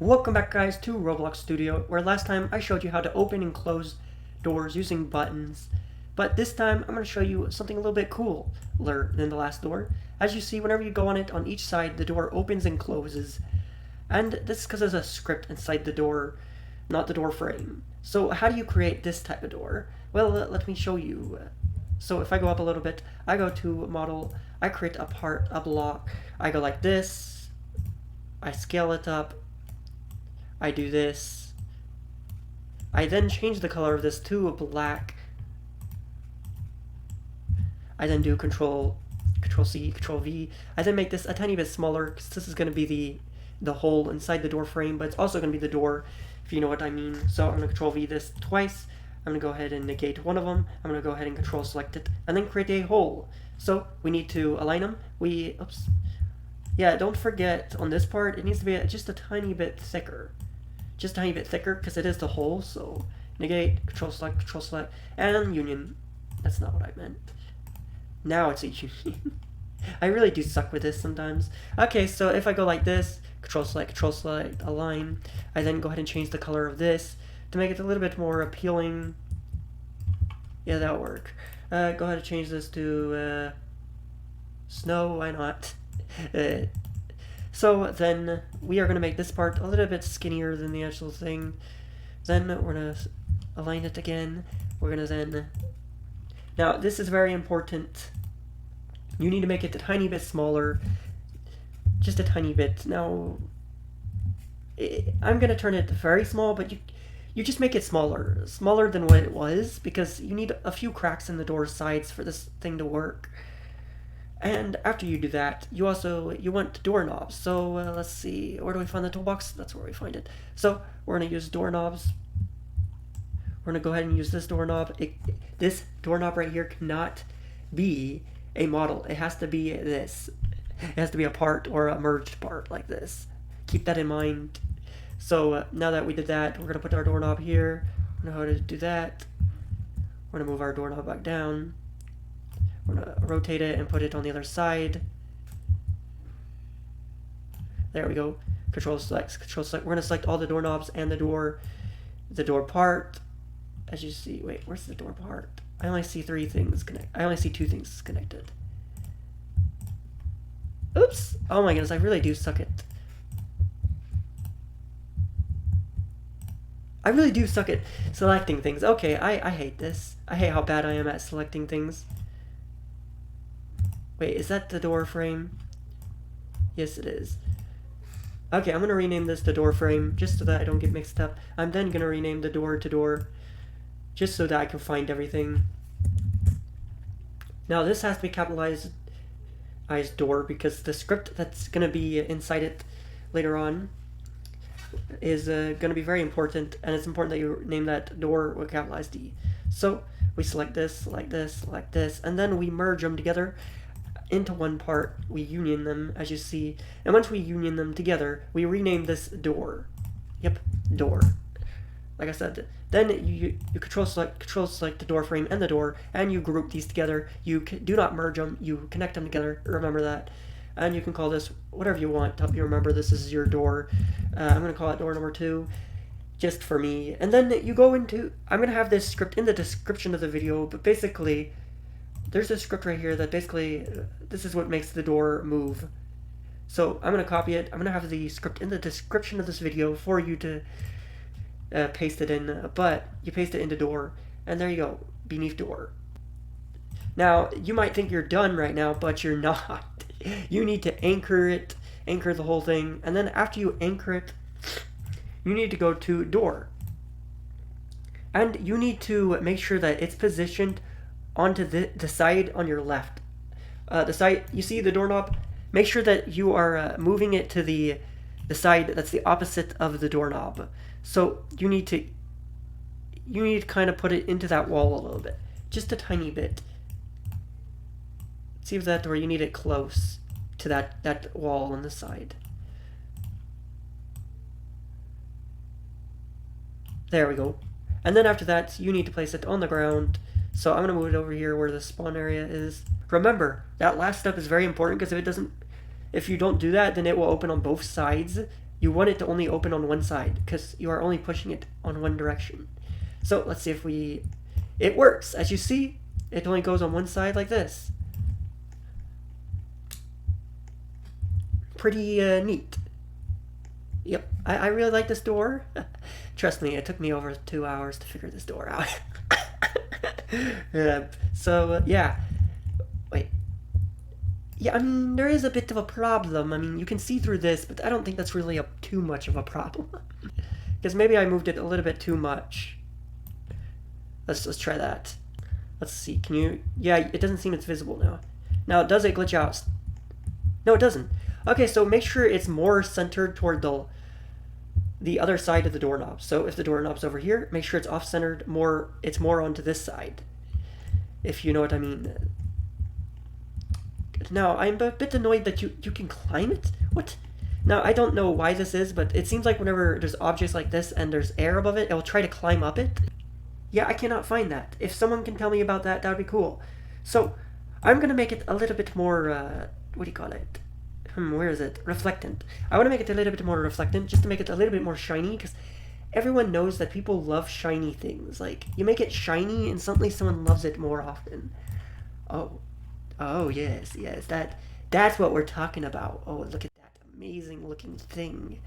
Welcome back, guys, to Roblox Studio, where last time I showed you how to open and close doors using buttons. But this time I'm going to show you something a little bit cooler than the last door. As you see, whenever you go on it, on each side, the door opens and closes. And this is because there's a script inside the door, not the door frame. So how do you create this type of door? Well, let me show you. So if I go up a little bit, I go to model, I create a block. I go like this, I scale it up, I do this. I then change the color of this to a black. I then do Control C, Control V. I then make this a tiny bit smaller because this is going to be the hole inside the door frame, but it's also going to be the door, if you know what I mean. So I'm going to Control V this twice. I'm going to go ahead and negate one of them. I'm going to go ahead and Control select it and then create a hole. So we need to align them. Yeah, don't forget on this part, it needs to be just a tiny bit thicker. Just a tiny bit thicker because it is the hole. So negate, Control select, and union. That's not what I meant. Now it's a union. I really do suck with this sometimes. Okay, so if I go like this, Control select, align, I then go ahead and change the color of this to make it a little bit more appealing. Yeah, that'll work. Go ahead and change this to snow, why not? So then we are going to make this part a little bit skinnier than the actual thing. Then we're going to align it again. We're going to then... Now, this is very important. You need to make it a tiny bit smaller. Just a tiny bit. Now, I'm going to turn it very small, but you just make it smaller. Smaller than what it was, because you need a few cracks in the door sides for this thing to work. And after you do that, you want doorknobs. So let's see, where do we find the toolbox? That's where we find it. So we're going to use doorknobs. We're going to go ahead and use this doorknob. This doorknob right here cannot be a model. It has to be this. It has to be a part or a merged part like this. Keep that in mind. So now that we did that, we're going to put our doorknob here. We know how to do that. We're going to move our doorknob back down. We're going to rotate it and put it on the other side. There we go. Control select. We're going to select all the doorknobs and the door part. As you see, wait, where's the door part? I only see two things connected. Oops! Oh my goodness, I really do suck at... I really do suck at selecting things. Okay, I hate this. I hate how bad I am at selecting things. Wait, is that the door frame? Yes, it is. Okay, I'm going to rename this the door frame, just so that I don't get mixed up. I'm then going to rename the door to door, just so that I can find everything. Now, this has to be capitalized as door, because the script that's going to be inside it later on is going to be very important, and it's important that you name that door with capitalized D. So, we select this, and then we merge them together into one part. We union them, as you see, and once we union them together, we rename this door. Yep, door. Like I said, then you control select the door frame and the door, and you group these together. You do not merge them, you connect them together. Remember that. And you can call this whatever you want to help you remember this is your door. I'm going to call it door number 2, just for me. And then you go into, I'm going to have this script in the description of the video, but basically there's a script right here that basically, this is what makes the door move. So I'm going to copy it. I'm going to have the script in the description of this video for you to paste it in, but you paste it into door, and there you go, beneath door. Now, you might think you're done right now, but you're not. You need to anchor it, anchor the whole thing, and then after you anchor it, you need to go to door. And you need to make sure that it's positioned onto the side on your left. The side, you see the doorknob? Make sure that you are moving it to the side that's the opposite of the doorknob. So you need to kind of put it into that wall a little bit. Just a tiny bit. See if that's where you need it close to that wall on the side. There we go. And then after that, you need to place it on the ground. So I'm going to move it over here where the spawn area is. Remember, that last step is very important, because if you don't do that, then it will open on both sides, you want it to only open on one side because you are only pushing it on one direction. So let's see if it works. As you see, it only goes on one side like this. Pretty neat. Yep, I really like this door. Trust me, it took me over 2 hours to figure this door out. Yeah. Wait. Yeah, I mean, there is a bit of a problem. I mean, you can see through this, but I don't think that's really too much of a problem. Because maybe I moved it a little bit too much. Let's try that. Let's see, can you... Yeah, it doesn't seem it's visible now. Now, does it glitch out? No, it doesn't. Okay, so make sure it's more centered toward the other side of the doorknob. So if the doorknob's over here, make sure it's off-centered more, it's more onto this side. If you know what I mean. Now, I'm a bit annoyed that you can climb it? What? Now, I don't know why this is, but it seems like whenever there's objects like this and there's air above it, it will try to climb up it. Yeah, I cannot find that. If someone can tell me about that, that would be cool. So, I'm going to make it a little bit more, what do you call it? Where is it? Reflectant. I want to make it a little bit more reflectant, just to make it a little bit more shiny, because everyone knows that people love shiny things. Like, you make it shiny, and suddenly someone loves it more often. Oh, yes, that's what we're talking about. Oh, look at that amazing looking thing.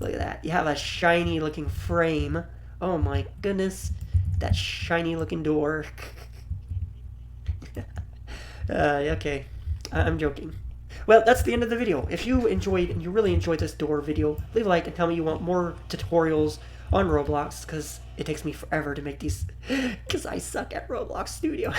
Look at that. You have a shiny looking frame. Oh my goodness. That shiny looking door. Okay. I'm joking. Well, that's the end of the video. If you enjoyed, and you really enjoyed this door video, leave a like and tell me you want more tutorials on Roblox, because it takes me forever to make these, because I suck at Roblox Studio.